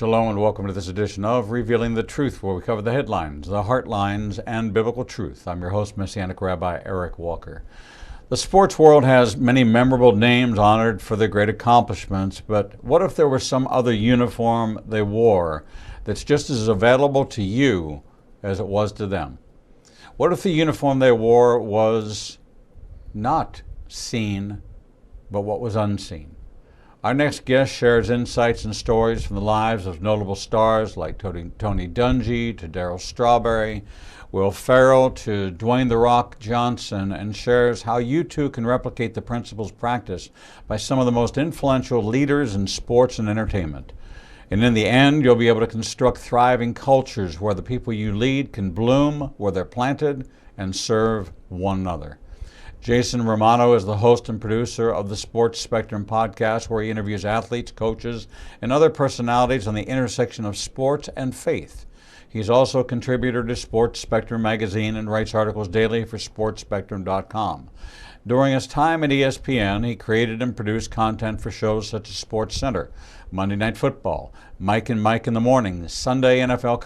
Shalom and welcome to this edition of Revealing the Truth, where we cover the headlines, the heartlines, and biblical truth. I'm your host, Messianic Rabbi Eric Walker. The sports world has many memorable names honored for their great accomplishments, but what if there was some other uniform they wore that's just as available to you as it was to them? What if the uniform they wore was not seen, but what was unseen? Our next guest shares insights and stories from the lives of notable stars like Tony Dungy to Darryl Strawberry, Will Ferrell to Dwayne "The Rock" Johnson, and shares how you too can replicate the principles practiced by some of the most influential leaders in sports and entertainment. And in the end, you'll be able to construct thriving cultures where the people you lead can bloom where they're planted and serve one another. Jason Romano is the host and producer of the Sports Spectrum podcast, where he interviews athletes, coaches, and other personalities on the intersection of sports and faith. He's also a contributor to Sports Spectrum magazine and writes articles daily for sportspectrum.com. During his time at ESPN, he created and produced content for shows such as Sports Center, Monday Night Football, Mike and Mike in the Morning, Sunday NFL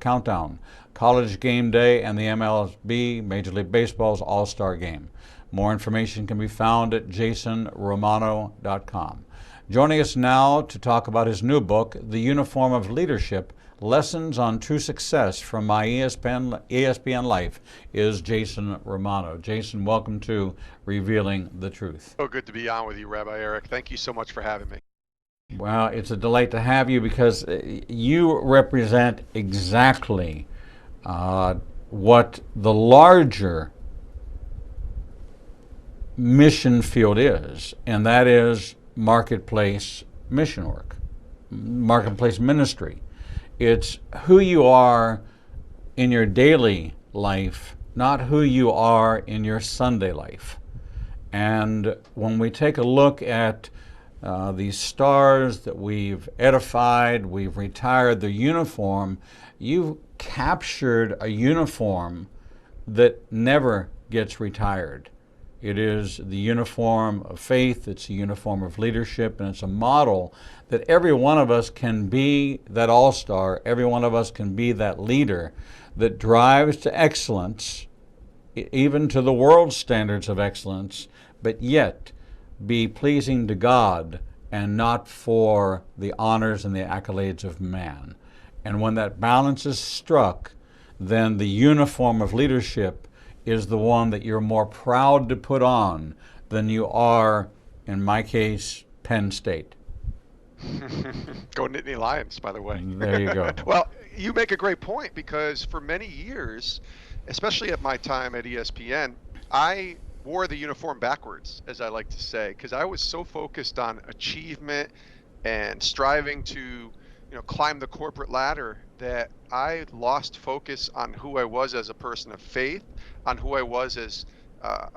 Countdown, College Game Day, and the MLB, Major League Baseball's All-Star Game. More information can be found at jasonromano.com. Joining us now to talk about his new book, The Uniform of Leadership, Lessons on True Success from My ESPN Life, is Jason Romano. Jason, welcome to Revealing the Truth. Oh, good to be on with you, Rabbi Eric. Thank you so much for having me. Well, it's a delight to have you because you represent exactly what the larger mission field is, and that is marketplace mission work, marketplace ministry. It's who you are in your daily life, not who you are in your Sunday life. And when we take a look at these stars that we've edified, we've retired the uniform, you've captured a uniform that never gets retired. It is the uniform of faith, it's a uniform of leadership, and it's a model that every one of us can be that all-star, every one of us can be that leader that drives to excellence, even to the world's standards of excellence, but yet be pleasing to God and not for the honors and the accolades of man. And when that balance is struck, then the uniform of leadership is the one that you're more proud to put on than you are, in my case, Penn State. Go Nittany Lions, by the way. There you go. Well, you make a great point, because for many years, especially at my time at ESPN, I wore the uniform backwards, as I like to say, because I was so focused on achievement and striving to climb the corporate ladder that I lost focus on who I was as a person of faith, on who I was as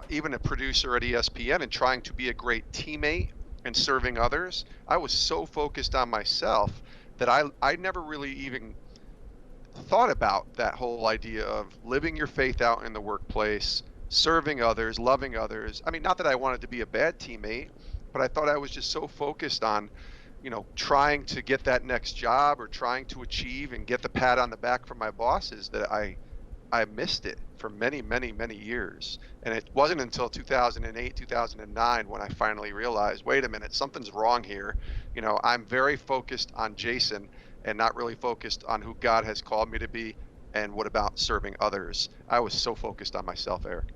even a producer at ESPN, and trying to be a great teammate and serving others. I was so focused on myself that I never really even thought about that whole idea of living your faith out in the workplace, serving others, loving others. I mean, not that I wanted to be a bad teammate, but I thought I was just so focused on trying to get that next job or trying to achieve and get the pat on the back from my bosses that I missed it for many, many, many years. And it wasn't until 2008, 2009 when I finally realized, wait a minute, something's wrong here. I'm very focused on Jason and not really focused on who God has called me to be and what about serving others. I was so focused on myself, Eric.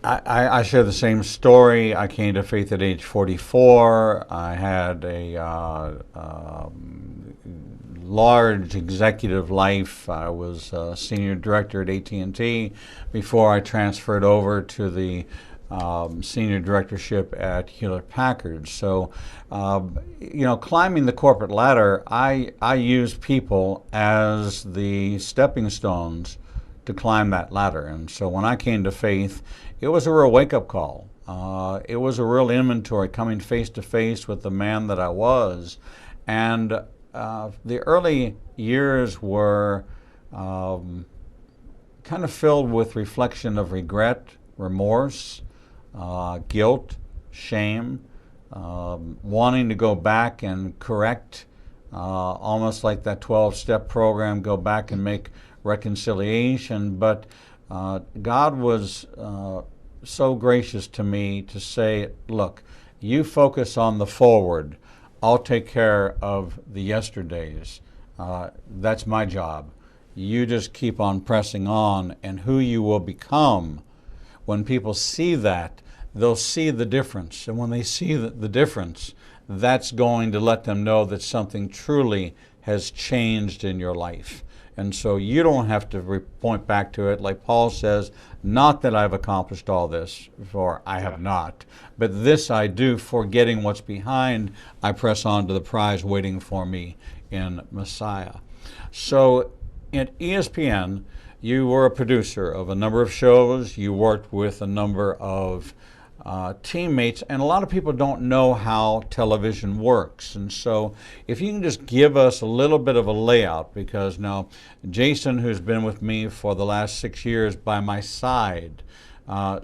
I share the same story. I came to faith at age 44. I had a large executive life. I was a senior director at AT&T before I transferred over to the senior directorship at Hewlett-Packard. So, climbing the corporate ladder, I use people as the stepping stones to climb that ladder. And so when I came to faith, it was a real wake-up call. It was a real inventory, coming face to face with the man that I was. And the early years were kind of filled with reflection of regret, remorse, guilt, shame. wanting to go back and correct, almost like that 12-step program, go back and make reconciliation. But God was so gracious to me to say, look, you focus on the forward. I'll take care of the yesterdays. That's my job. You just keep on pressing on, and who you will become, when people see that, they'll see the difference. And when they see the difference, that's going to let them know that something truly has changed in your life. And so you don't have to point back to it. Like Paul says, not that I've accomplished all this, for I have not. But this I do, forgetting what's behind, I press on to the prize waiting for me in Messiah. So at ESPN, you were a producer of a number of shows. You worked with a number of teammates, and a lot of people don't know how television works. And so if you can just give us a little bit of a layout, because now Jason, who's been with me for the last 6 years by my side,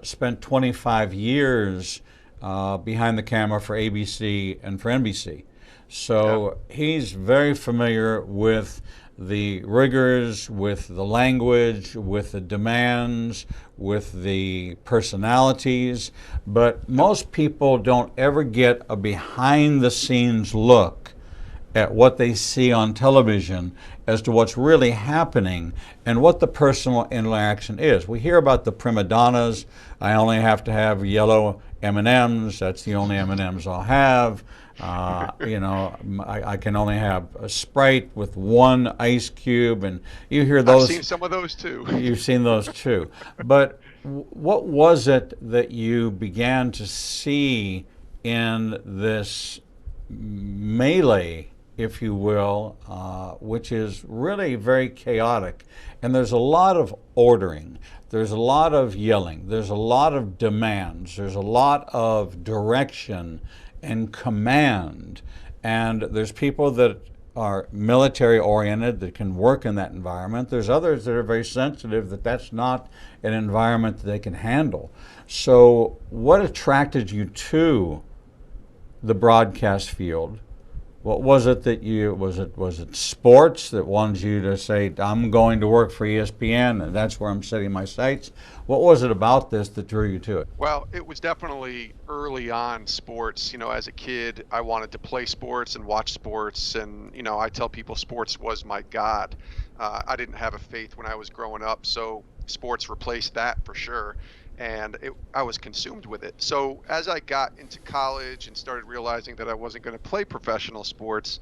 spent 25 years behind the camera for ABC and for NBC. So he's very familiar with the rigors, with the language, with the demands, with the personalities, but most people don't ever get a behind-the-scenes look at what they see on television as to what's really happening and what the personal interaction is. We hear about the prima donnas. I only have to have yellow M&Ms. That's the only M&Ms I'll have. I can only have a Sprite with one ice cube, and you hear those. I've seen some of those too. You've seen those too. But what was it that you began to see in this melee, if you will, which is really very chaotic? And there's a lot of ordering. There's a lot of yelling. There's a lot of demands. There's a lot of direction and command. And there's people that are military oriented that can work in that environment. There's others that are very sensitive that that's not an environment that they can handle. So what attracted you to the broadcast field? What was it that was it sports that wanted you to say, I'm going to work for ESPN and that's where I'm setting my sights? What was it about this that drew you to it? Well, it was definitely early on sports. As a kid, I wanted to play sports and watch sports. And, I tell people sports was my God. I didn't have a faith when I was growing up, so sports replaced that for sure. And I was consumed with it. So as I got into college and started realizing that I wasn't going to play professional sports,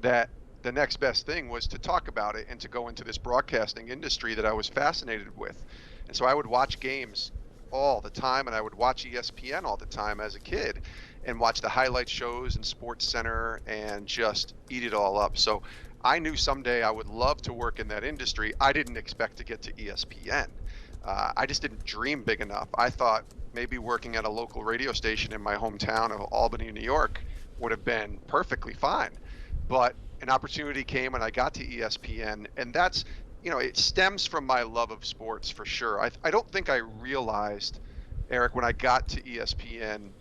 that the next best thing was to talk about it and to go into this broadcasting industry that I was fascinated with. And so I would watch games all the time, and I would watch ESPN all the time as a kid and watch the highlight shows and Sports Center and just eat it all up. So I knew someday I would love to work in that industry. I didn't expect to get to ESPN. I just didn't dream big enough. I thought maybe working at a local radio station in my hometown of Albany, New York would have been perfectly fine. But an opportunity came and I got to ESPN, and that's, it stems from my love of sports for sure. I don't think I realized, Eric, when I got to ESPN,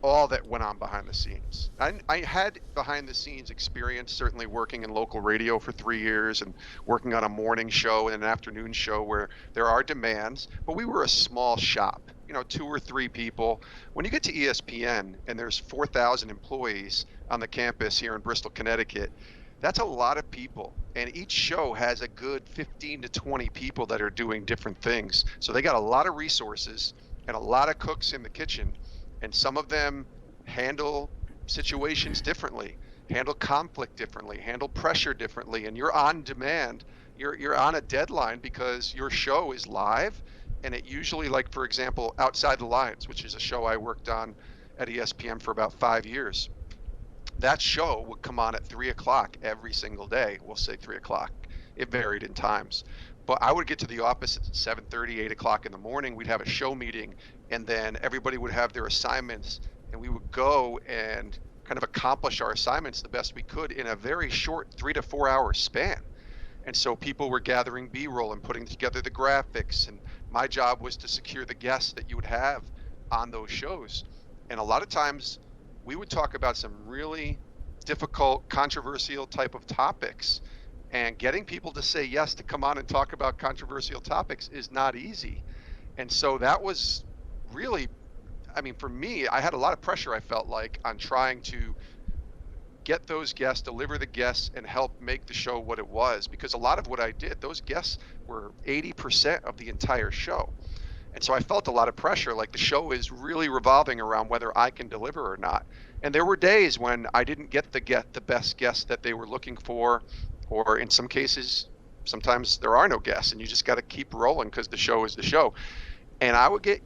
all that went on behind the scenes. I had behind the scenes experience, certainly working in local radio for 3 years and working on a morning show and an afternoon show where there are demands, but we were a small shop, 2 or 3 people. When you get to ESPN and there's 4,000 employees on the campus here in Bristol, Connecticut, that's a lot of people. And each show has a good 15 to 20 people that are doing different things. So they got a lot of resources and a lot of cooks in the kitchen. And some of them handle situations differently, handle conflict differently, handle pressure differently. And you're on demand. You're on a deadline because your show is live. And it usually, like, for example, Outside the Lines, which is a show I worked on at ESPN for about 5 years. That show would come on at 3 o'clock every single day. We'll say 3 o'clock. It varied in times. But I would get to the office at 7:30, 8 o'clock in the morning. We'd have a show meeting, and then everybody would have their assignments, and we would go and kind of accomplish our assignments the best we could in a very short 3 to 4 hour span. And so people were gathering B-roll and putting together the graphics, and my job was to secure the guests that you would have on those shows. And a lot of times we would talk about some really difficult, controversial type of topics. And getting people to say yes to come on and talk about controversial topics is not easy. And so that was really, I mean, for me, I had a lot of pressure, I felt like, on trying to get those guests, deliver the guests, and help make the show what it was. Because a lot of what I did, those guests were 80% of the entire show. And so I felt a lot of pressure, like the show is really revolving around whether I can deliver or not. And there were days when I didn't get the best guests that they were looking for, or in some cases, sometimes there are no guests, and you just got to keep rolling because the show is the show. And I would get,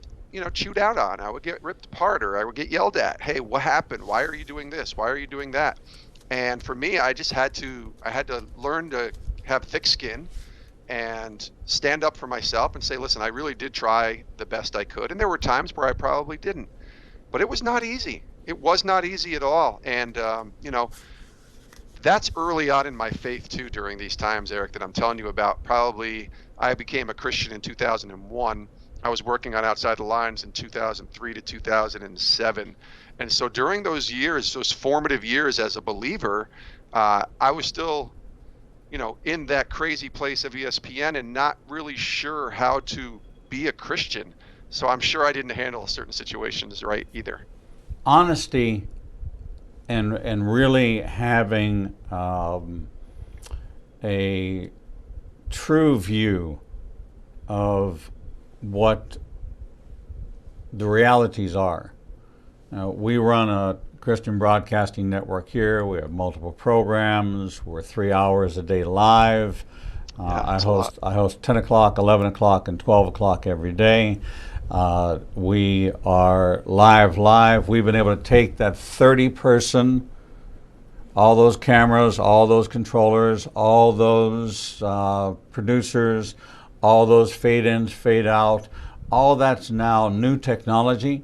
chewed out on. I would get ripped apart, or I would get yelled at. Hey, what happened? Why are you doing this? Why are you doing that? And for me, I had to learn to have thick skin and stand up for myself and say, listen, I really did try the best I could. And there were times where I probably didn't, but it was not easy. It was not easy at all. And, that's early on in my faith too, during these times, Eric, that I'm telling you about. Probably I became a Christian in 2001. I was working on Outside the Lines in 2003 to 2007. And so during those years, those formative years as a believer, I was still, in that crazy place of ESPN and not really sure how to be a Christian. So I'm sure I didn't handle certain situations right either. Honesty and really having a true view of what the realities are. We run a Christian broadcasting network here. We have multiple programs. We're 3 hours a day live. I host 10 o'clock, 11 o'clock, and 12 o'clock every day. We are live. We've been able to take that 30-person, all those cameras, all those controllers, all those producers, all those fade-ins, fade-out, all that's now new technology.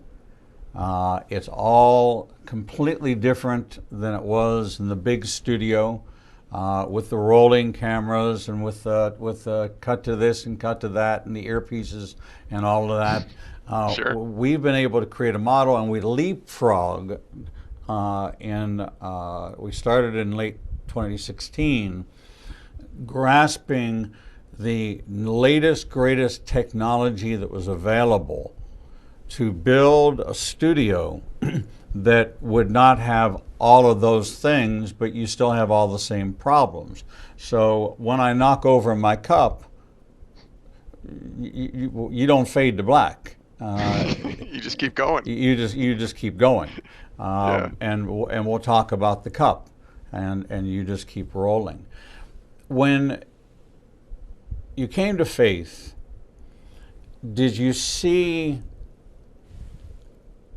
It's all completely different than it was in the big studio with the rolling cameras and with the cut to this and cut to that and the earpieces and all of that. Sure. We've been able to create a model, and we leapfrog we started in late 2016, grasping the latest, greatest technology that was available to build a studio that would not have all of those things, but you still have all the same problems. So when I knock over my cup, you don't fade to black. You just keep going. You just keep going, Yeah. and we'll talk about the cup, and you just keep rolling. When you came to faith, did you see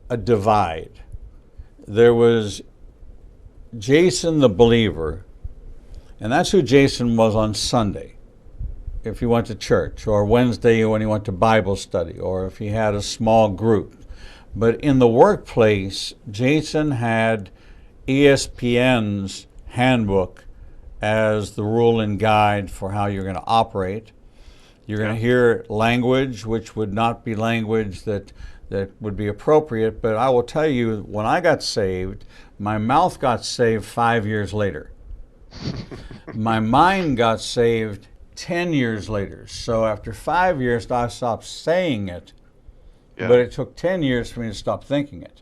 a divide? There was Jason the believer, and that's who Jason was on Sunday. If he went to church, or Wednesday when he went to Bible study, or if he had a small group. But in the workplace, Jason had ESPN's handbook as the rule and guide for how you're going to operate. You're going to hear language which would not be language that would be appropriate, but I will tell you, when I got saved, my mouth got saved 5 years later. My mind got saved 10 years later. So after 5 years, I stopped saying it, but it took 10 years for me to stop thinking it.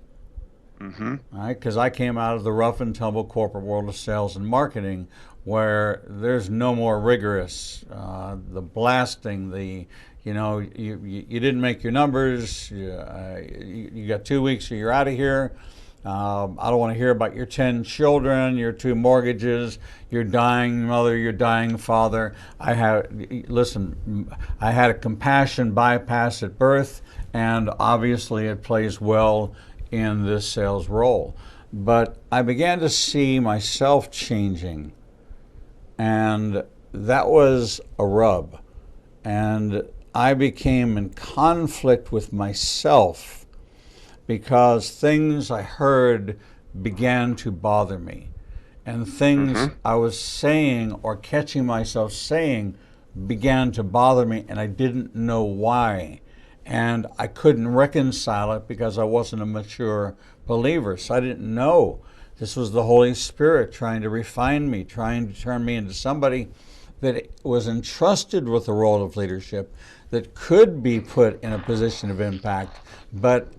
Mm-hmm. Right? Because I came out of the rough and tumble corporate world of sales and marketing, where there's no more rigorous, the blasting, you didn't make your numbers, you got 2 weeks or you're out of here. I don't want to hear about your 10 children, your 2 mortgages, your dying mother, your dying father. I had a compassion bypass at birth, and obviously it plays well in this sales role. But I began to see myself changing, and that was a rub. And I became in conflict with myself because things I heard began to bother me. And things I was saying or catching myself saying began to bother me, and I didn't know why. And I couldn't reconcile it because I wasn't a mature believer. So I didn't know this was the Holy Spirit trying to refine me, trying to turn me into somebody that was entrusted with the role of leadership, that could be put in a position of impact, but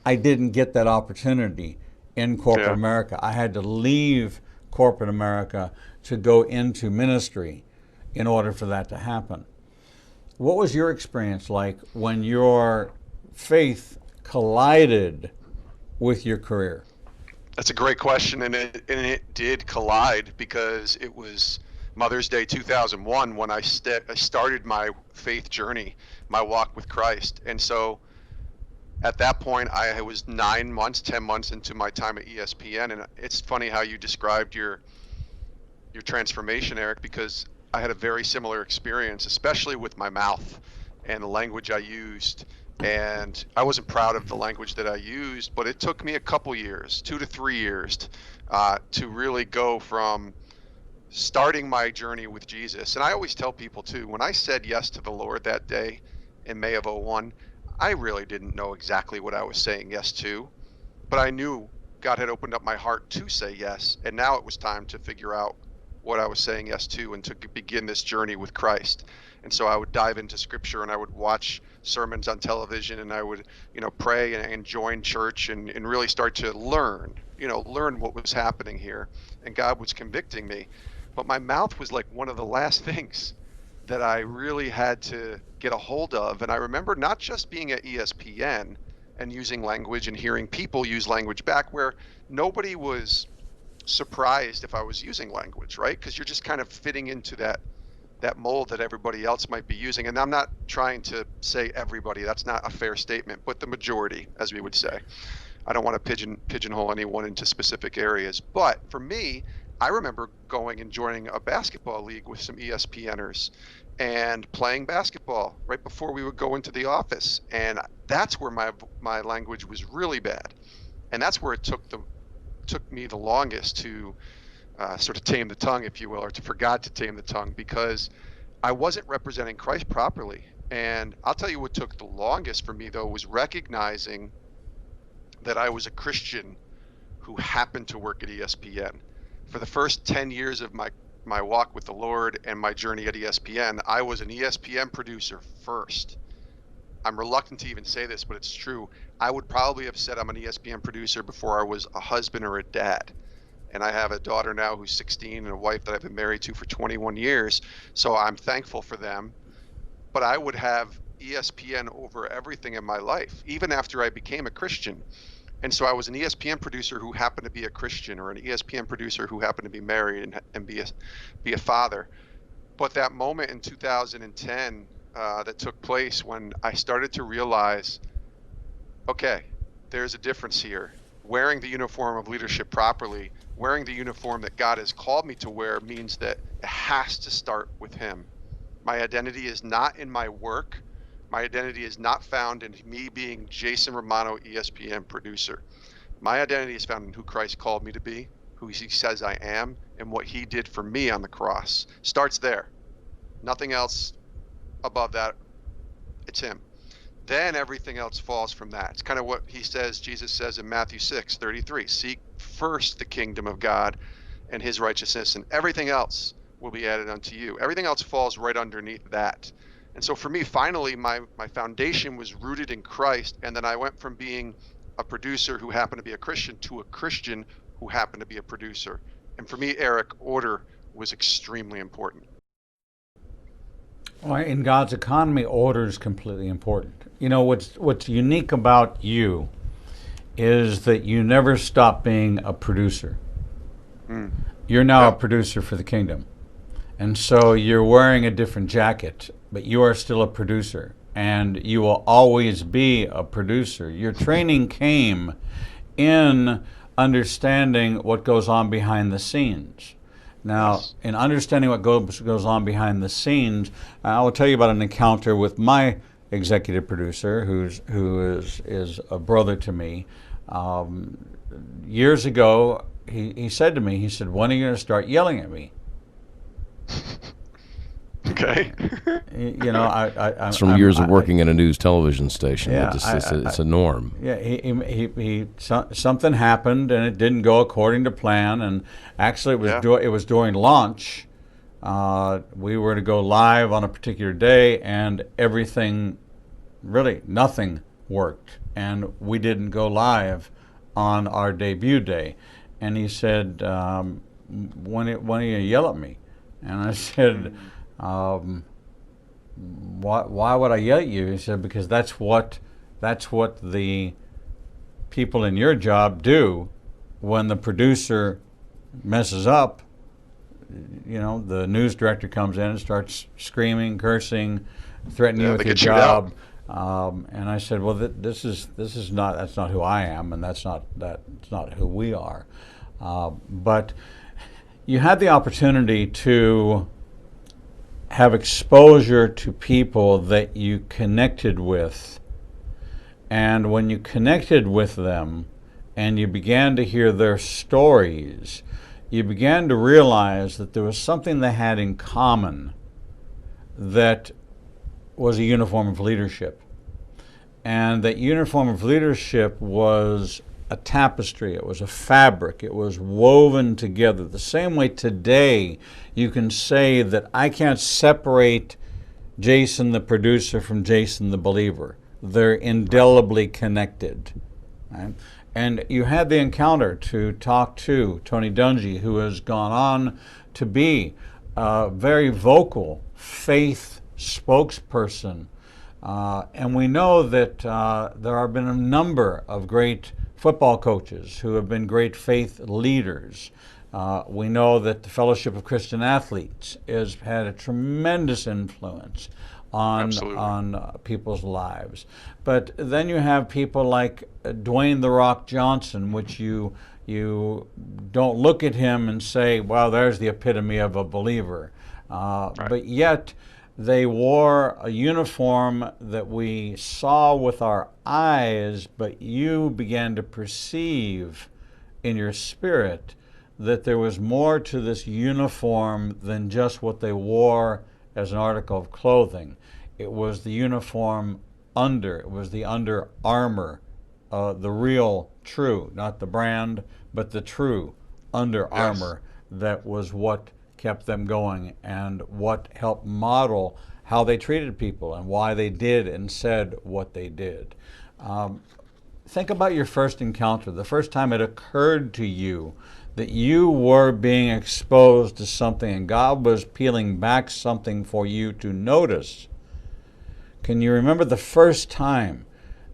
I didn't get that opportunity in corporate America. I had to leave corporate America to go into ministry in order for that to happen. What was your experience like when your faith collided with your career? That's a great question, and it did collide because it was Mother's Day 2001 when I started my faith journey, my walk with Christ. And so at that point, I was 9 months, 10 months into my time at ESPN, and it's funny how you described your transformation, Eric, because I had a very similar experience, especially with my mouth and the language I used. And I wasn't proud of the language that I used, but it took me a couple years, 2 to 3 years, to really go from starting my journey with Jesus. And I always tell people too, when I said yes to the Lord that day in May of '01, I really didn't know exactly what I was saying yes to, but I knew God had opened up my heart to say yes. And now it was time to figure out what I was saying yes to and to begin this journey with Christ. And so I would dive into scripture and I would watch sermons on television and I would, pray and join church and really start to learn what was happening here. And God was convicting me. But my mouth was like one of the last things that I really had to get a hold of. And I remember not just being at ESPN and using language and hearing people use language back where nobody was surprised if I was using language, right? Because you're just kind of fitting into that mold that everybody else might be using. And I'm not trying to say everybody, that's not a fair statement, but the majority, as we would say. I don't want to pigeonhole anyone into specific areas. But for me, I remember going and joining a basketball league with some ESPNers and playing basketball right before we would go into the office. And that's where my language was really bad. And that's where it took me the longest to sort of tame the tongue, if you will, or to forgot to tame the tongue, because I wasn't representing Christ properly. And I'll tell you what took the longest for me, though, was recognizing that I was a Christian who happened to work at ESPN. For the first 10 years of my walk with the Lord and my journey at ESPN, I was an ESPN producer first. I'm reluctant to even say this, but it's true. I would probably have said I'm an ESPN producer before I was a husband or a dad. And I have a daughter now who's 16 and a wife that I've been married to for 21 years. So I'm thankful for them. But I would have ESPN over everything in my life, even after I became a Christian. And so I was an ESPN producer who happened to be a Christian, or an ESPN producer who happened to be married and be a father. But that moment in 2010 that took place when I started to realize, okay, there's a difference here. Wearing the uniform of leadership properly, wearing the uniform that God has called me to wear, means that it has to start with Him. My identity is not in my work. My identity is not found in me being Jason Romano, ESPN producer. My identity is found in who Christ called me to be, who He says I am, and what He did for me on the cross. Starts there. Nothing else above that. It's Him. Then everything else falls from that. It's kind of what Jesus says in Matthew 6:33. Seek first the kingdom of God and His righteousness, and everything else will be added unto you. Everything else falls right underneath that. And so for me, finally, my foundation was rooted in Christ, and then I went from being a producer who happened to be a Christian to a Christian who happened to be a producer. And for me, Eric, order was extremely important. Well, in God's economy, order is completely important. You know, what's unique about you is that you never stop being a producer. You're now a producer for the kingdom. And so you're wearing a different jacket, but you are still a producer, and you will always be a producer. Your training came in understanding what goes on behind the scenes. Now, in understanding what goes on behind the scenes, I will tell you about an encounter with my executive producer, who is a brother to me. Years ago, he said to me, he said, "When are you going to start yelling at me?" Okay. You know, It's from years of working in a news television station. Yeah, It's a norm. Yeah, something happened and it didn't go according to plan. And actually, it was during launch. We were to go live on a particular day, and nothing worked, and we didn't go live on our debut day. And he said, "When are you yell at me?" And I said, why would I yell at you? He said, because that's what the people in your job do when the producer messes up. You know, the news director comes in and starts screaming, cursing, threatening you with your job. And I said, well, that's not who I am, and that's not who we are. But you had the opportunity to have exposure to people that you connected with, and when you connected with them and you began to hear their stories, you began to realize that there was something they had in common that was a uniform of leadership. And that uniform of leadership was a tapestry, it was a fabric, it was woven together. The same way today you can say that I can't separate Jason the producer from Jason the believer. They're indelibly connected. Right? And you had the encounter to talk to Tony Dungy, who has gone on to be a very vocal faith spokesperson. And we know that there have been a number of great football coaches who have been great faith leaders. We know that the Fellowship of Christian Athletes has had a tremendous influence on people's lives. But then you have people like Dwayne "The Rock" Johnson, which you don't look at him and say, wow, there's the epitome of a believer. But yet they wore a uniform that we saw with our eyes, but you began to perceive in your spirit that there was more to this uniform than just what they wore as an article of clothing. It was the uniform it was the under armor, the real, true, not the brand, but the true Under Armour. That was what kept them going and what helped model how they treated people and why they did and said what they did. Think about your first encounter, the first time it occurred to you that you were being exposed to something and God was peeling back something for you to notice. Can you remember the first time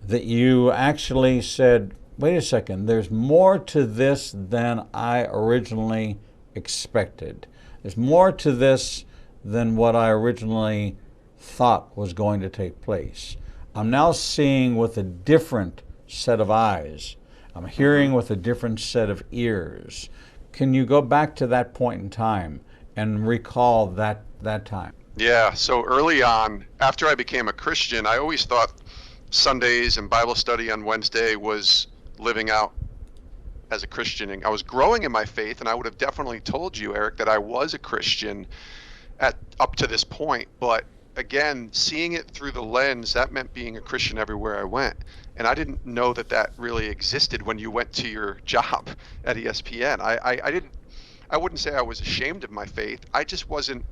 that you actually said, wait a second, there's more to this than I originally expected. There's more to this than what I originally thought was going to take place. I'm now seeing with a different set of eyes. I'm hearing with a different set of ears. Can you go back to that point in time and recall that time? Yeah, so early on, after I became a Christian, I always thought Sundays and Bible study on Wednesday was living out as a Christian. And I was growing in my faith, and I would have definitely told you, Eric, that I was a Christian up to this point. But again, seeing it through the lens, that meant being a Christian everywhere I went. And I didn't know that really existed when you went to your job at ESPN. I wouldn't say I was ashamed of my faith. I just wasn't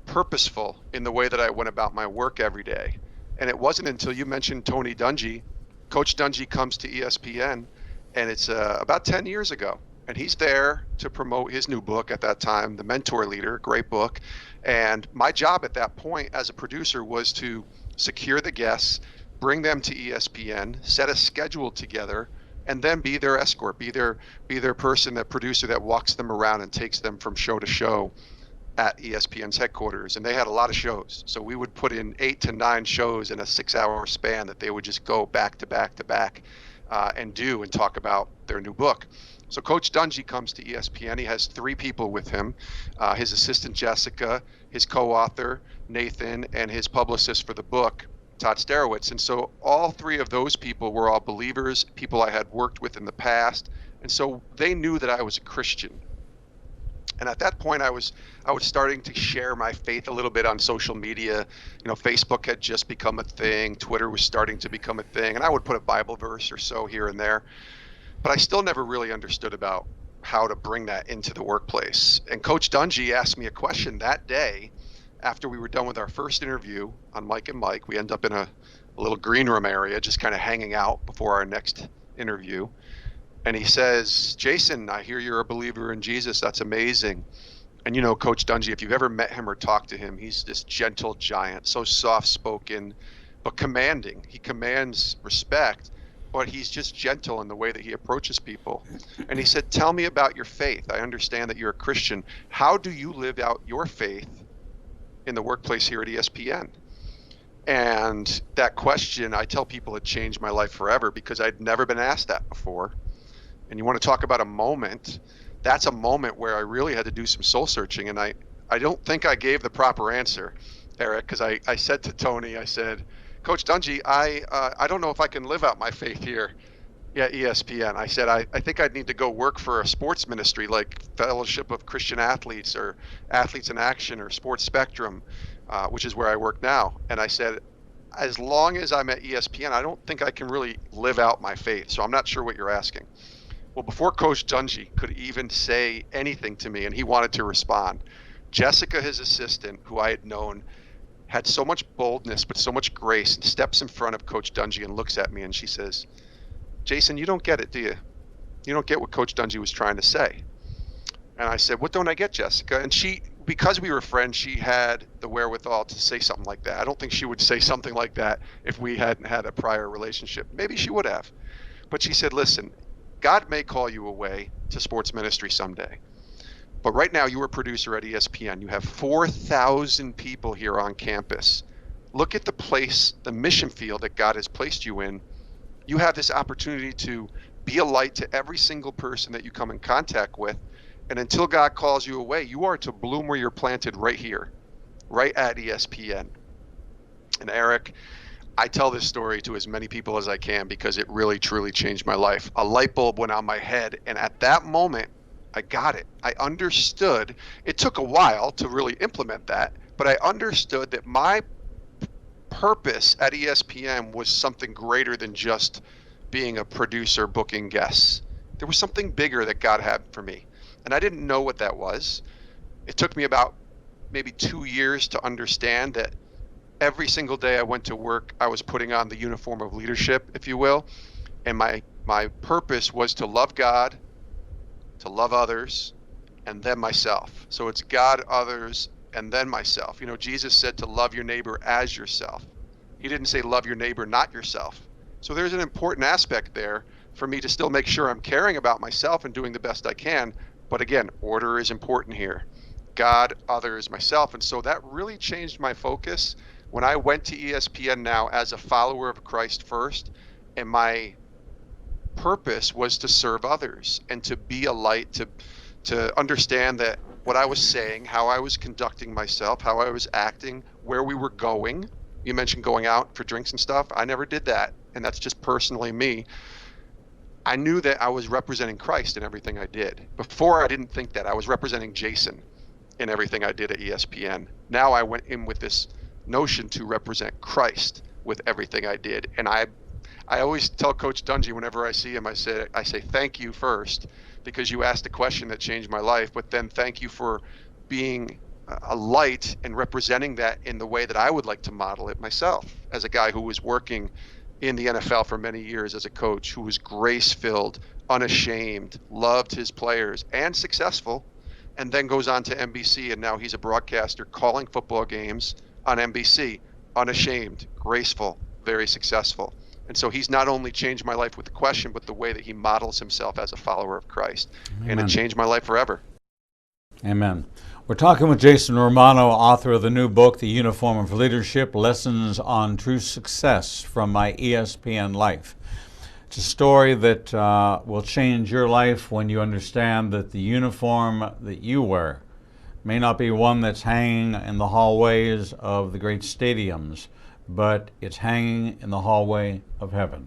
purposeful in the way that I went about my work every day. And it wasn't until you mentioned Tony Dungy. Coach Dungy comes to ESPN, and it's about 10 years ago. And he's there to promote his new book at that time, The Mentor Leader, great book. And my job at that point as a producer was to secure the guests, bring them to ESPN, set a schedule together, and then be their escort, be their person, that producer that walks them around and takes them from show to show at ESPN's headquarters. And they had a lot of shows. So we would put in 8 to 9 shows in a 6-hour span that they would just go back to back to back and talk about their new book. So Coach Dungy comes to ESPN. He has 3 people with him, his assistant Jessica, his co-author Nathan, and his publicist for the book, Todd Starowitz. And so all 3 of those people were all believers, people I had worked with in the past. And so they knew that I was a Christian. And at that point, I was starting to share my faith a little bit on social media. Facebook had just become a thing. Twitter was starting to become a thing. And I would put a Bible verse or so here and there. But I still never really understood about how to bring that into the workplace. And Coach Dungy asked me a question that day after we were done with our first interview on Mike and Mike. We end up in a little green room area, just kind of hanging out before our next interview. And he says, Jason, I hear you're a believer in Jesus. That's amazing. And Coach Dungy, if you've ever met him or talked to him, he's this gentle giant, so soft-spoken, but commanding. He commands respect, but he's just gentle in the way that he approaches people. And he said, tell me about your faith. I understand that you're a Christian. How do you live out your faith in the workplace here at ESPN? And that question, I tell people, it changed my life forever because I'd never been asked that before. And you want to talk about a moment, that's a moment where I really had to do some soul searching. And I don't think I gave the proper answer, Eric, because I said to Tony, I said, Coach Dungy, I don't know if I can live out my faith here at ESPN. I said, I think I'd need to go work for a sports ministry like Fellowship of Christian Athletes or Athletes in Action or Sports Spectrum, which is where I work now. And I said, as long as I'm at ESPN, I don't think I can really live out my faith. So I'm not sure what you're asking. Well, before Coach Dungy could even say anything to me, and he wanted to respond, Jessica, his assistant, who I had known, had so much boldness but so much grace, and steps in front of Coach Dungy and looks at me and she says, Jason, you don't get it, do you? You don't get what Coach Dungy was trying to say. And I said, what don't I get, Jessica? And she, because we were friends, she had the wherewithal to say something like that. I don't think she would say something like that if we hadn't had a prior relationship. Maybe she would have. But she said, listen, God may call you away to sports ministry someday. But right now, you're a producer at ESPN. You have 4,000 people here on campus. Look at the place, the mission field that God has placed you in. You have this opportunity to be a light to every single person that you come in contact with. And until God calls you away, you are to bloom where you're planted right here, right at ESPN. And Eric, I tell this story to as many people as I can because it really, truly changed my life. A light bulb went on my head, and at that moment, I got it. I understood. It took a while to really implement that, but I understood that my purpose at ESPN was something greater than just being a producer booking guests. There was something bigger that God had for me, and I didn't know what that was. It took me about maybe 2 years to understand that every single day I went to work, I was putting on the uniform of leadership, if you will. And my purpose was to love God, to love others, and then myself. So it's God, others, and then myself. Jesus said to love your neighbor as yourself. He didn't say love your neighbor, not yourself. So there's an important aspect there for me to still make sure I'm caring about myself and doing the best I can. But again, order is important here. God, others, myself. And so that really changed my focus when I went to ESPN now as a follower of Christ first, and my purpose was to serve others and to be a light, to understand that what I was saying, how I was conducting myself, how I was acting, where we were going. You mentioned going out for drinks and stuff. I never did that, and that's just personally me. I knew that I was representing Christ in everything I did. Before, I didn't think that. I was representing Jason in everything I did at ESPN. Now I went in with this notion to represent Christ with everything I did. And I always tell Coach Dungy whenever I see him, I say thank you first, because you asked a question that changed my life, but then thank you for being a light and representing that in the way that I would like to model it myself, as a guy who was working in the NFL for many years as a coach, who was grace-filled, unashamed, loved his players, and successful, and then goes on to NBC, and now he's a broadcaster calling football games on NBC, unashamed, graceful, very successful. And so he's not only changed my life with the question, but the way that he models himself as a follower of Christ. Amen. And it changed my life forever. Amen. We're talking with Jason Romano, author of the new book, The Uniform of Leadership, Lessons on True Success from My ESPN Life. It's a story that will change your life when you understand that the uniform that you wear may not be one that's hanging in the hallways of the great stadiums, but it's hanging in the hallway of heaven.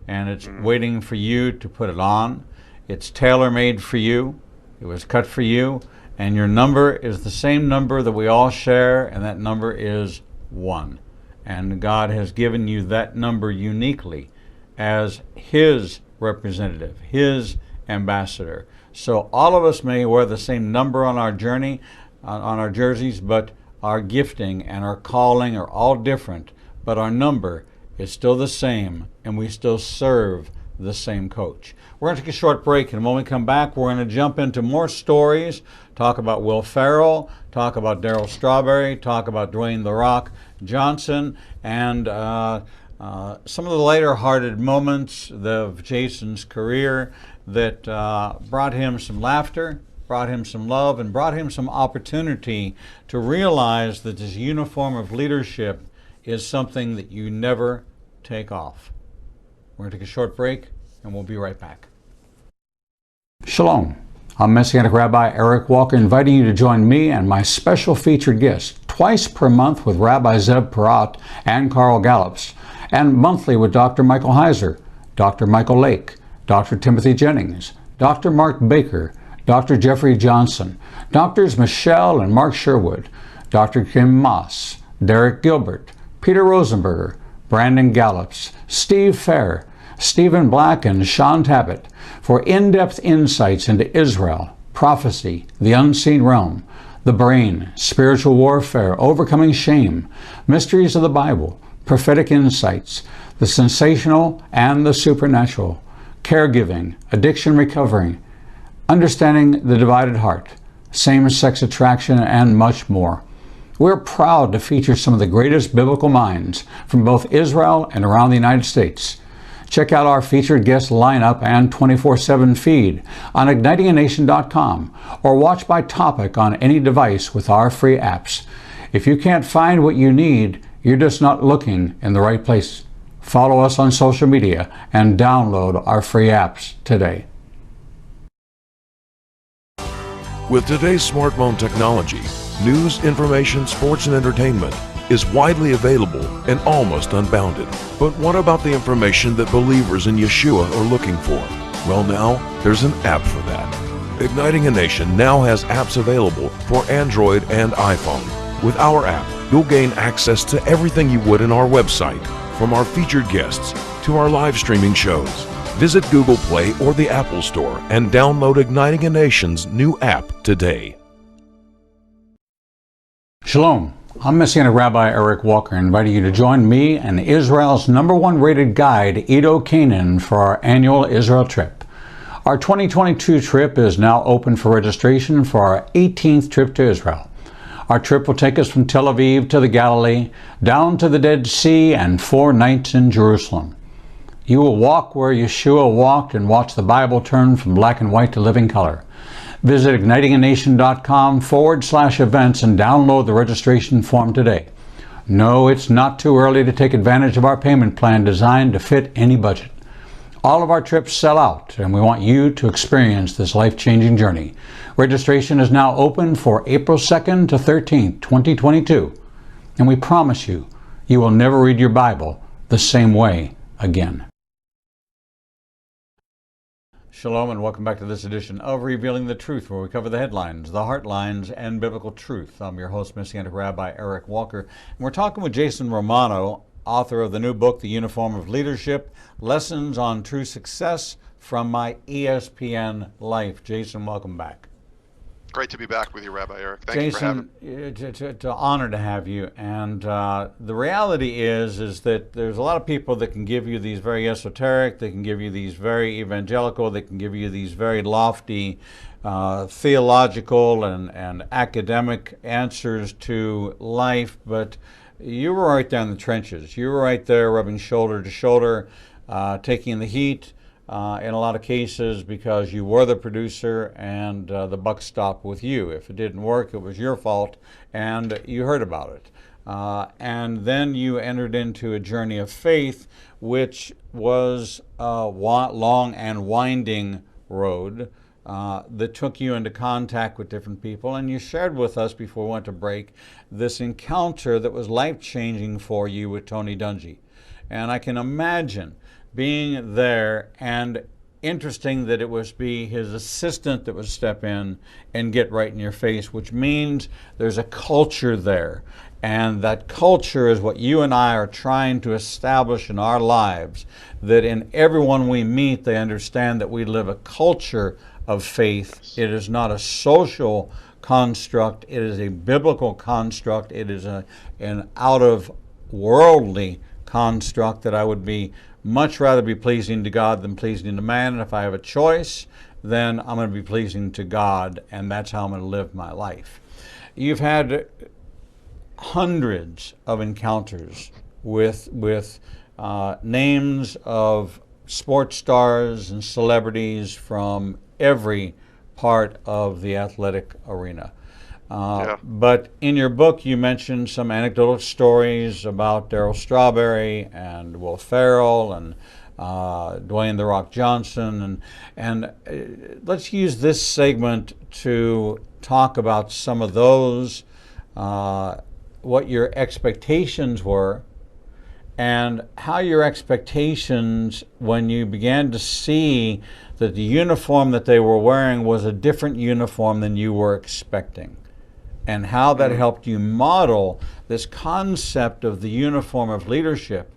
And it's waiting for you to put it on. It's tailor-made for you. It was cut for you. And your number is the same number that we all share, and that number is 1. And God has given you that number uniquely as His representative, His ambassador. So all of us may wear the same number on our journey, on our jerseys, but our gifting and our calling are all different. But our number is still the same, and we still serve the same coach. We're going to take a short break, and when we come back, we're going to jump into more stories, talk about Will Ferrell, talk about Darryl Strawberry, talk about Dwayne "The Rock" Johnson, and some of the lighter-hearted moments of Jason's career that brought him some laughter, brought him some love, and brought him some opportunity to realize that this uniform of leadership is something that you never take off. We're going to take a short break, and we'll be right back. Shalom. I'm Messianic Rabbi Eric Walker, inviting you to join me and my special featured guests twice per month with Rabbi Zeb Parat and Carl Gallups, and monthly with Dr. Michael Heiser, Dr. Michael Lake, Dr. Timothy Jennings, Dr. Mark Baker, Dr. Jeffrey Johnson, Drs. Michelle and Mark Sherwood, Dr. Kim Moss, Derek Gilbert, Peter Rosenberger, Brandon Gallups, Steve Fair, Stephen Black, and Sean Tabbitt for in-depth insights into Israel, prophecy, the unseen realm, the brain, spiritual warfare, overcoming shame, mysteries of the Bible, prophetic insights, the sensational and the supernatural, caregiving, addiction recovery, understanding the divided heart, same-sex attraction, and much more. We're proud to feature some of the greatest biblical minds from both Israel and around the United States. Check out our featured guest lineup and 24/7 feed on ignitinganation.com or watch by topic on any device with our free apps. If you can't find what you need, you're just not looking in the right place. Follow us on social media and download our free apps today. With today's smartphone technology, news, information, sports, and entertainment is widely available and almost unbounded. But what about the information that believers in Yeshua are looking for? Well, now there's an app for that. Igniting a Nation now has apps available for Android and iPhone. With our app, you'll gain access to everything you would in our website, from our featured guests to our live streaming shows. Visit Google Play or the Apple Store and download Igniting a Nation's new app today. Shalom. I'm Messianic Rabbi Eric Walker, inviting you to join me and Israel's #1 rated guide, Edo Canaan, for our annual Israel trip. Our 2022 trip is now open for registration for our 18th trip to Israel. Our trip will take us from Tel Aviv to the Galilee, down to the Dead Sea, and 4 nights in Jerusalem. You will walk where Yeshua walked and watch the Bible turn from black and white to living color. Visit ignitinganation.com/events and download the registration form today. No, it's not too early to take advantage of our payment plan designed to fit any budget. All of our trips sell out, and we want you to experience this life-changing journey. Registration is now open for April 2nd to 13th, 2022, and we promise you, you will never read your Bible the same way again. Shalom and welcome back to this edition of Revealing the Truth, where we cover the headlines, the heart lines, and biblical truth. I'm your host, Messianic Rabbi Eric Walker, and we're talking with Jason Romano, author of the new book, The Uniform of Leadership, Lessons on True Success from My ESPN Life. Jason, welcome back. Great to be back with you, Rabbi Eric. Thank you for having me. Jason, it's an honor to have you. And the reality is that there's a lot of people that can give you these very esoteric, they can give you these very evangelical, they can give you these very lofty theological and academic answers to life, but you were right there in the trenches. You were right there rubbing shoulder to shoulder, taking the heat, in a lot of cases, because you were the producer and the buck stopped with you. If it didn't work, it was your fault, and you heard about it. And then you entered into a journey of faith, which was a long and winding road that took you into contact with different people. And you shared with us before we went to break this encounter that was life-changing for you with Tony Dungy. And I can imagine being there and interesting that it would be his assistant that would step in and get right in your face, which means there's a culture there. And that culture is what you and I are trying to establish in our lives, that in everyone we meet, they understand that we live a culture of faith. It is not a social construct. It is a biblical construct. It is an out of worldly construct that I would be much rather be pleasing to God than pleasing to man. And if I have a choice, then I'm going to be pleasing to God, and that's how I'm going to live my life. You've had hundreds of encounters with names of sports stars and celebrities from every part of the athletic arena. But in your book, you mentioned some anecdotal stories about Darryl Strawberry and Will Ferrell and Dwayne "The Rock" Johnson. And let's use this segment to talk about some of those, what your expectations were, and how your expectations, when you began to see that the uniform that they were wearing was a different uniform than you were expecting, and how that helped you model this concept of the uniform of leadership,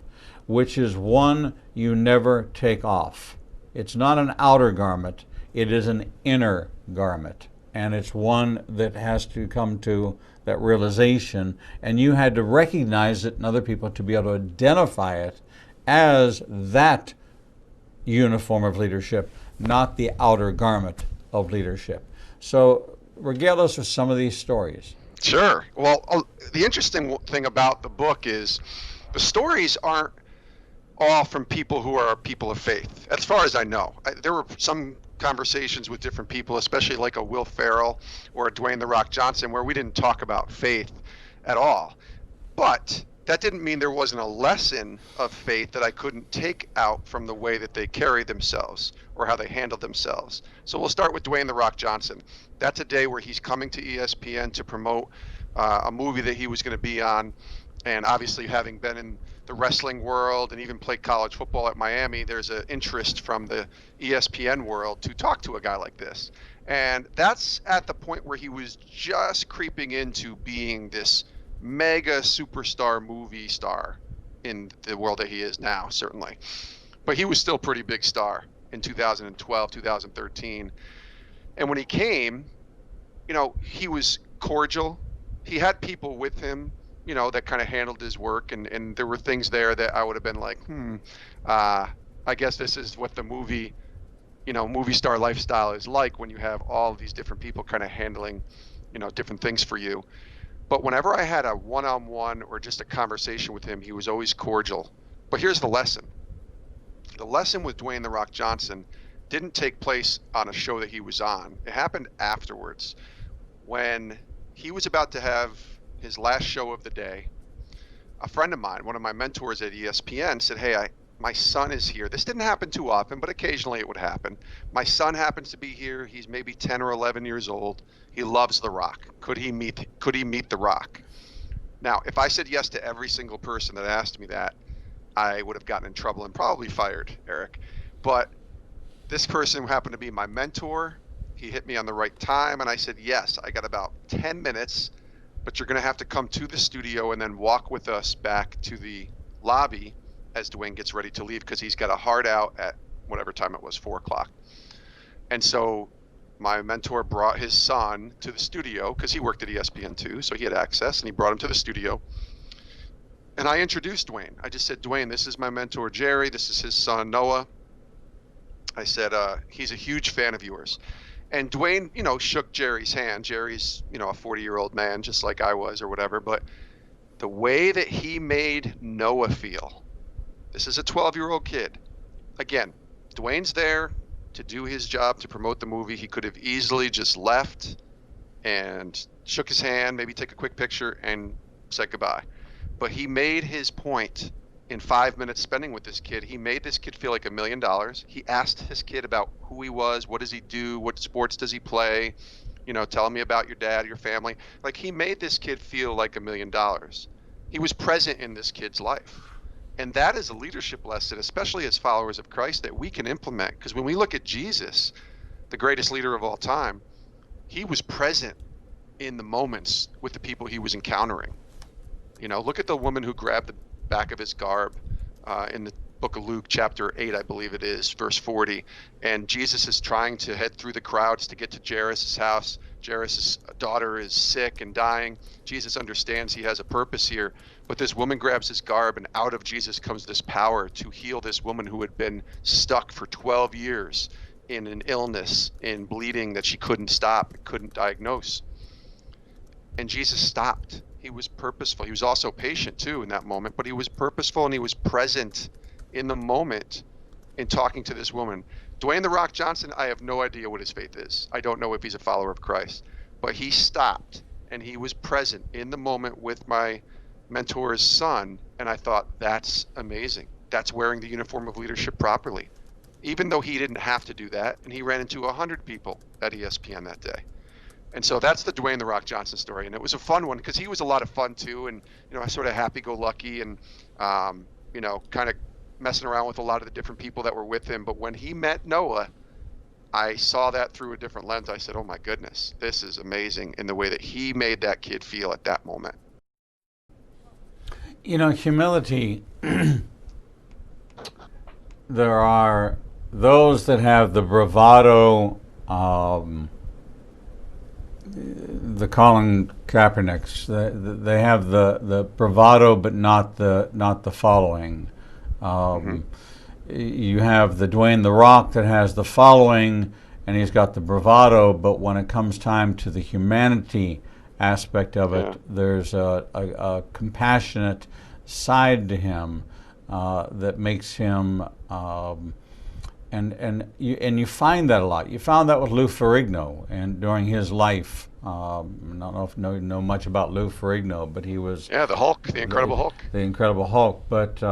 which is one you never take off. It's not an outer garment, it is an inner garment. And it's one that has to come to that realization, and you had to recognize it in other people to be able to identify it as that uniform of leadership, not the outer garment of leadership. So regale us with some of these stories. Sure. Well, the interesting thing about the book is the stories aren't all from people who are people of faith, as far as I know. There were some conversations with different people, especially like a Will Ferrell or a Dwayne "The Rock" Johnson, where we didn't talk about faith at all. But that didn't mean there wasn't a lesson of faith that I couldn't take out from the way that they carried themselves or how they handled themselves. So we'll start with Dwayne "The Rock" Johnson. That's a day where he's coming to ESPN to promote a movie that he was going to be on. And obviously, having been in the wrestling world and even played college football at Miami, there's an interest from the ESPN world to talk to a guy like this. And that's at the point where he was just creeping into being this mega superstar movie star in the world that he is now, certainly. But he was still a pretty big star in 2012, 2013. And when he came, he was cordial. He had people with him, that kind of handled his work, and there were things there that I would have been like, I guess this is what the movie star lifestyle is like, when you have all these different people kind of handling, different things for you. But whenever I had a one-on-one or just a conversation with him, he was always cordial. But here's the lesson. The lesson with Dwayne "The Rock" Johnson didn't take place on a show that he was on. It happened afterwards, when he was about to have his last show of the day. A friend of mine, one of my mentors at ESPN, said, "Hey, my son is here." This didn't happen too often, but occasionally it would happen. "My son happens to be here. He's maybe 10 or 11 years old. He loves The Rock. Could he meet The Rock?" Now, if I said yes to every single person that asked me that, I would have gotten in trouble and probably fired, Eric. But this person happened to be my mentor. He hit me on the right time, and I said, "Yes, I got about 10 minutes. But you're going to have to come to the studio and then walk with us back to the lobby as Dwayne gets ready to leave, because he's got a hard out at whatever time it was, 4 o'clock. And so my mentor brought his son to the studio, because he worked at ESPN too, so he had access, and he brought him to the studio. And I introduced Dwayne. I just said, "Dwayne, this is my mentor, Jerry. This is his son, Noah." I said, "He's a huge fan of yours." And Dwayne, shook Jerry's hand. Jerry's, a 40-year-old man, just like I was or whatever. But the way that he made Noah feel, this is a 12-year-old kid. Again, Dwayne's there to do his job, to promote the movie. He could have easily just left and shook his hand, maybe take a quick picture and said goodbye. But he made his point in 5 minutes spending with this kid. He made this kid feel like $1 million. He asked his kid about who he was, what does he do, what sports does he play, tell me about your dad, your family. Like, he made this kid feel like $1 million. He was present in this kid's life. And that is a leadership lesson, especially as followers of Christ, that we can implement. Because when we look at Jesus, the greatest leader of all time, he was present in the moments with the people he was encountering. You know, look at the woman who grabbed the back of his garb in the book of Luke, chapter 8, I believe it is, verse 40. And Jesus is trying to head through the crowds to get to Jairus' house. Jairus' daughter is sick and dying. Jesus understands he has a purpose here. But this woman grabs his garb, and out of Jesus comes this power to heal this woman who had been stuck for 12 years in an illness, in bleeding that she couldn't stop, couldn't diagnose. And Jesus stopped. He was purposeful. He was also patient too in that moment, but he was purposeful and he was present in the moment in talking to this woman. Dwayne "The Rock" Johnson, I have no idea what his faith is. I don't know if he's a follower of Christ, but he stopped and he was present in the moment with my mentor's son. And I thought, that's amazing. That's wearing the uniform of leadership properly, even though he didn't have to do that. And he ran into 100 people at ESPN that day. And so that's the Dwayne "The Rock" Johnson story. And it was a fun one because he was a lot of fun too. And, you know, I sort of happy-go-lucky and, you know, kind of messing around with a lot of the different people that were with him. But when he met Noah, I saw that through a different lens. I said, oh my goodness, this is amazing in the way that he made that kid feel at that moment. You know, humility, there are those that have the bravado, the Colin Kaepernicks. They have the bravado, but not the following. You have the Dwayne "The Rock" that has the following, and he's got the bravado. But when it comes time to the humanity aspect of it, there's a compassionate side to him that makes him. And you find that a lot. You found that with Lou Ferrigno, and during his life, I don't know if you know much about Lou Ferrigno, but he was the Hulk, the Incredible Hulk. The Incredible Hulk. But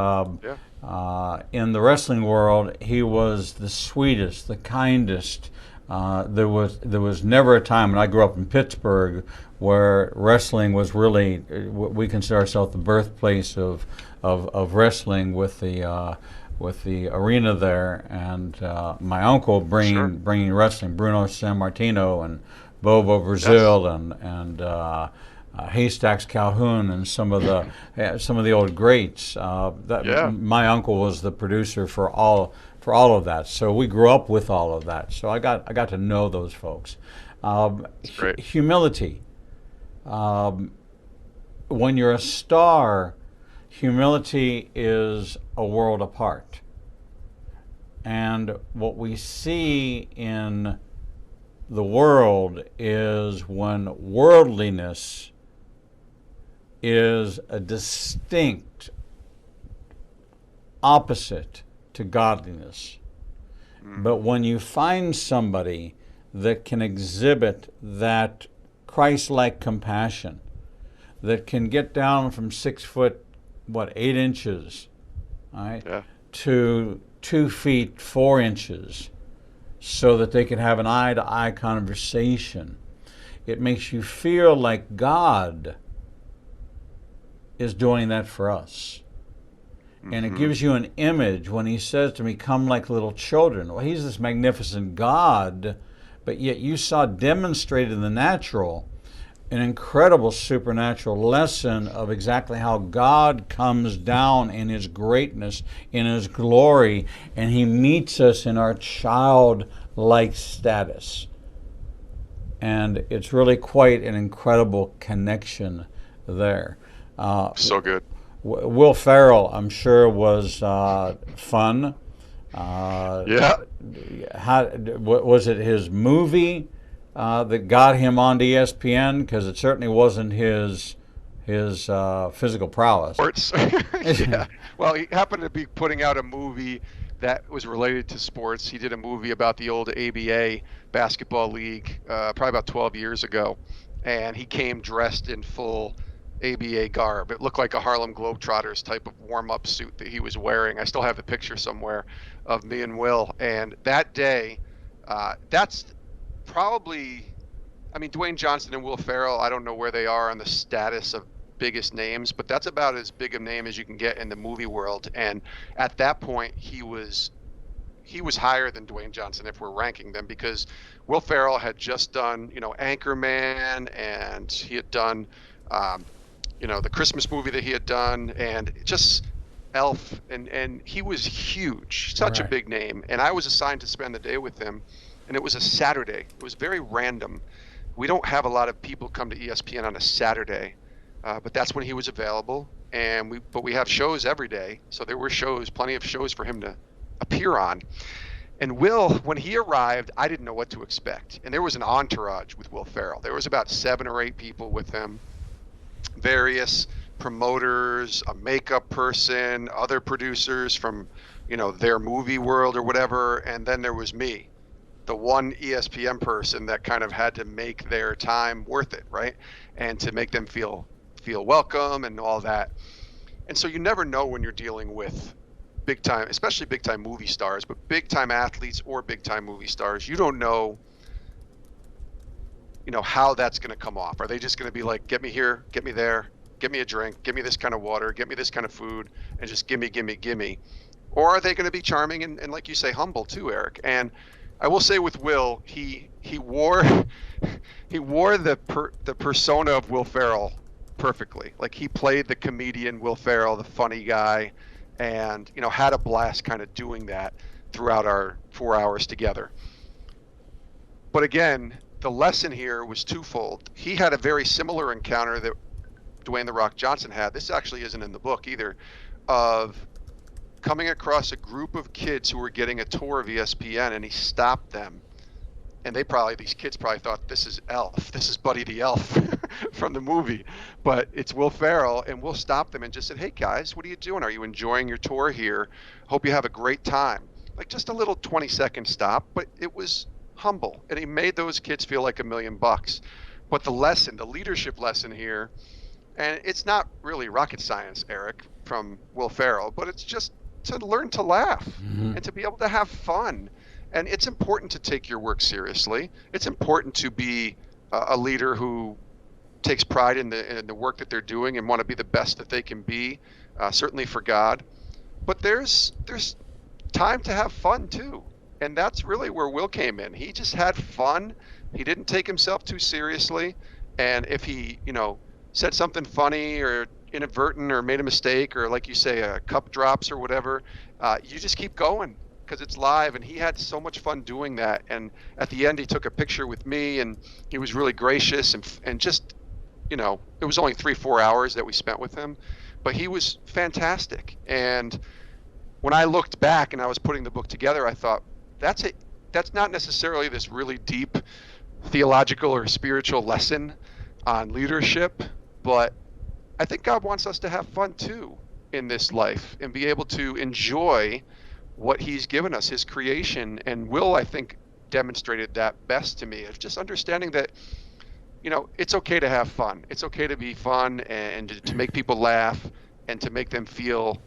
in the wrestling world, he was the sweetest, the kindest. There was never a time, and I grew up in Pittsburgh, where wrestling was really, we consider ourselves the birthplace of wrestling with the arena there, and my uncle bringing wrestling, Bruno Sammartino and Bobo Brazil and Haystacks Calhoun and some of the old greats. My uncle was the producer for all of that, so we grew up with all of that. So I got to know those folks. Humility. When you're a star, humility is a world apart. And what we see in the world is when worldliness is a distinct opposite to godliness. But when you find somebody that can exhibit that Christ-like compassion, that can get down from 6 foot, 8 inches, right, to 2 feet 4 inches, so that they can have an eye-to-eye conversation, it makes you feel like God is doing that for us. And it gives you an image when he says to me, come like little children. Well, he's this magnificent God, but yet you saw demonstrated in the natural an incredible supernatural lesson of exactly how God comes down in his greatness, in his glory, and he meets us in our childlike status. And it's really quite an incredible connection there. So good. Will Ferrell, I'm sure, was fun. Was it his movie that got him onto ESPN? Because it certainly wasn't his physical prowess. Sports. Well, he happened to be putting out a movie that was related to sports. He did a movie about the old ABA basketball league probably about 12 years ago, and he came dressed in full ABA garb. It looked like a Harlem Globetrotters type of warm-up suit that he was wearing. I still have the picture somewhere of me and Will. And that day, that's probably, I mean, Dwayne Johnson and Will Ferrell, I don't know where they are on the status of biggest names, but that's about as big a name as you can get in the movie world. And at that point, he was higher than Dwayne Johnson if we're ranking them, because Will Ferrell had just done, Anchorman, and he had done, the Christmas movie that he had done, and just Elf, and he was huge, such a big name. And I was assigned to spend the day with him, and it was a Saturday. It was very random. We don't have a lot of people come to ESPN on a Saturday, but that's when he was available. And we have shows every day, so there were plenty of shows for him to appear on. And Will, when he arrived, I didn't know what to expect. And there was an entourage with Will Ferrell. There was about 7 or 8 people with him, various promoters, a makeup person, other producers from, their movie world or whatever. And then there was me, the one ESPN person that kind of had to make their time worth it, right? And to make them feel welcome and all that. And so you never know when you're dealing with big time, especially big time movie stars, but big time athletes or big time movie stars. You don't know, how that's going to come off. Are they just going to be like, get me here, get me there, get me a drink, give me this kind of water, get me this kind of food, and just gimme. Or are they going to be charming and like you say, humble too, Eric? And I will say with Will, he wore the persona of Will Ferrell perfectly. Like, he played the comedian Will Ferrell, the funny guy, and had a blast kind of doing that throughout our 4 hours together. But again, the lesson here was twofold. He had a very similar encounter that Dwayne "The Rock" Johnson had. This actually isn't in the book either, of coming across a group of kids who were getting a tour of ESPN, and he stopped them. And these kids probably thought, this is Elf. This is Buddy the Elf from the movie. But it's Will Ferrell, and Will stopped them and just said, hey guys, what are you doing? Are you enjoying your tour here? Hope you have a great time. Like, just a little 20-second stop, but it was humble. And he made those kids feel like $1 million. But the leadership lesson here, and it's not really rocket science, Eric, from Will Ferrell, but it's just to learn to laugh and to be able to have fun. And it's important to take your work seriously. It's important to be a leader who takes pride in the work that they're doing and want to be the best that they can be, certainly for God. But there's time to have fun too. And that's really where Will came in. He just had fun. He didn't take himself too seriously. And if he, said something funny or inadvertent or made a mistake, or like you say, a cup drops or whatever, you just keep going, because it's live. And he had so much fun doing that. And at the end, he took a picture with me, and he was really gracious, and just, it was only 3-4 hours that we spent with him, but he was fantastic. And when I looked back and I was putting the book together, I thought, that's not necessarily this really deep theological or spiritual lesson on leadership, but I think God wants us to have fun too in this life and be able to enjoy what he's given us, his creation. And Will, I think, demonstrated that best to me, of just understanding that, it's okay to have fun. It's okay to be fun and to make people laugh and to make them feel,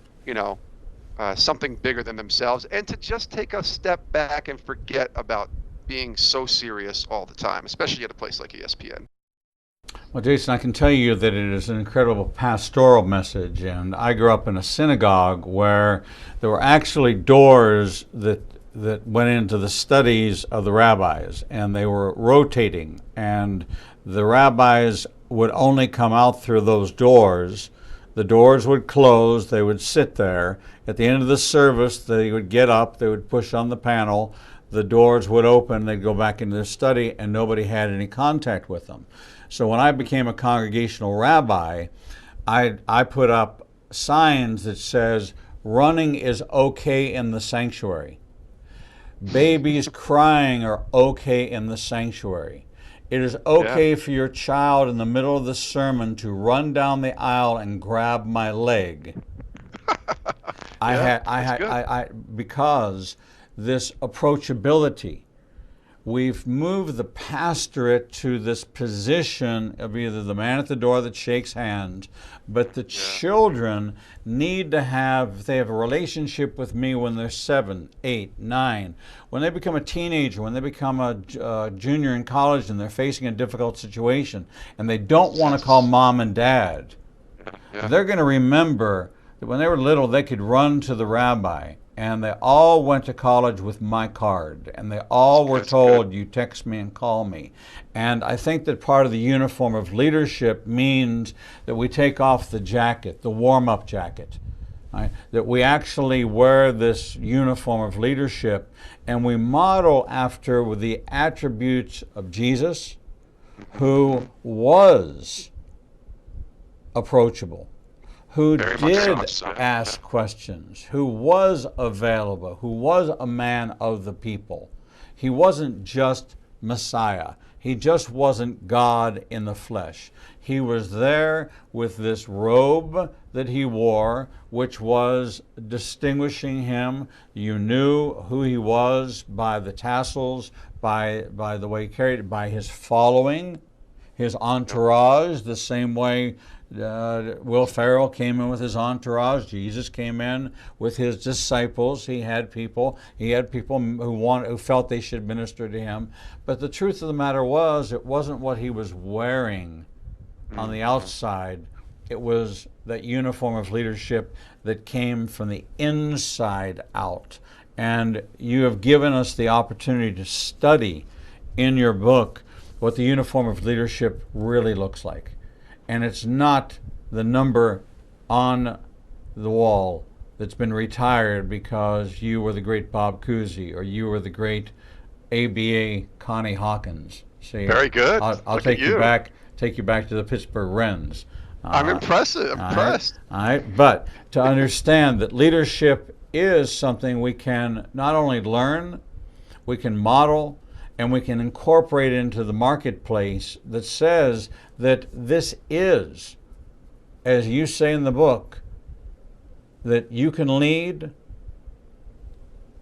something bigger than themselves, and to just take a step back and forget about being so serious all the time, especially at a place like ESPN. Well, Jason, I can tell you that it is an incredible pastoral message, and I grew up in a synagogue where there were actually doors that went into the studies of the rabbis, and they were rotating, and the rabbis would only come out through those doors. The doors would close, they would sit there. At the end of the service, they would get up, they would push on the panel, the doors would open, they'd go back into their study, and nobody had any contact with them. So when I became a congregational rabbi, I put up signs that says, running is okay in the sanctuary. Babies crying are okay in the sanctuary. It is okay for your child in the middle of the sermon to run down the aisle and grab my leg. Because this approachability, we've moved the pastorate to this position of either the man at the door that shakes hands, but the children need to have, if they have a relationship with me when they're 7, 8, 9, when they become a teenager, when they become a junior in college and they're facing a difficult situation and they don't want to call mom and dad, Yeah. They're going to remember that when they were little, they could run to the rabbi, and they all went to college with my card, and they all were told, you text me and call me. And I think that part of the uniform of leadership means that we take off the jacket, the warm-up jacket. Right? That we actually wear this uniform of leadership, and we model after the attributes of Jesus, who was approachable, who did ask questions, who was available, who was a man of the people. He wasn't just Messiah. He just wasn't God in the flesh. He was there with this robe that he wore, which was distinguishing him. You knew who he was by the tassels, by the way he carried it, by his following, his entourage, the same way Will Ferrell came in with his entourage. Jesus came in with his disciples. He had people who felt they should minister to him. But the truth of the matter was, it wasn't what he was wearing on the outside. It was that uniform of leadership that came from the inside out. And you have given us the opportunity to study in your book what the uniform of leadership really looks like. And it's not the number on the wall that's been retired because you were the great Bob Cousy or you were the great ABA Connie Hawkins. See, very good. I'll take you back to the Pittsburgh Wrens. I'm impressed. All right. But to understand that leadership is something we can not only learn, we can model, and we can incorporate into the marketplace that says that this is, as you say in the book, that you can lead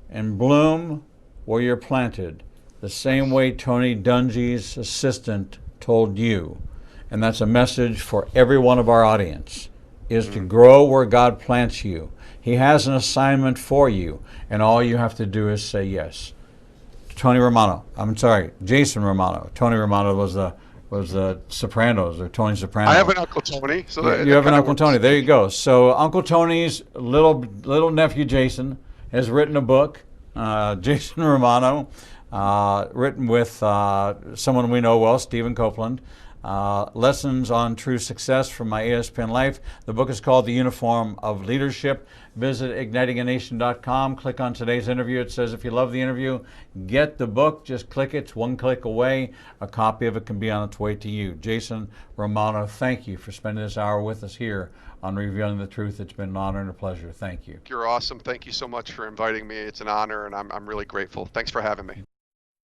and bloom where you're planted, the same way Tony Dungy's assistant told you. And that's a message for every one of our audience, is to grow where God plants you. He has an assignment for you, and all you have to do is say yes. Jason Romano. Tony Romano was the Sopranos, or Tony Soprano. I have an Uncle Tony. So you have an Uncle Tony. There you go. So Uncle Tony's little nephew Jason has written a book, Jason Romano, written with someone we know well, Stephen Copeland. Lessons on True Success from My ESPN Life. The book is called The Uniform of Leadership. Visit ignitinganation.com. Click on today's interview. It says if you love the interview, get the book. Just click it. It's one click away. A copy of it can be on its way to you. Jason Romano, thank you for spending this hour with us here on Revealing the Truth. It's been an honor and a pleasure. Thank you. You're awesome. Thank you so much for inviting me. It's an honor, and I'm really grateful. Thanks for having me.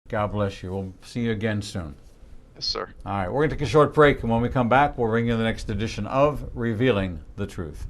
God bless you. We'll see you again soon. Yes, sir. All right, we're going to take a short break, and when we come back, we'll bring you the next edition of Revealing the Truth.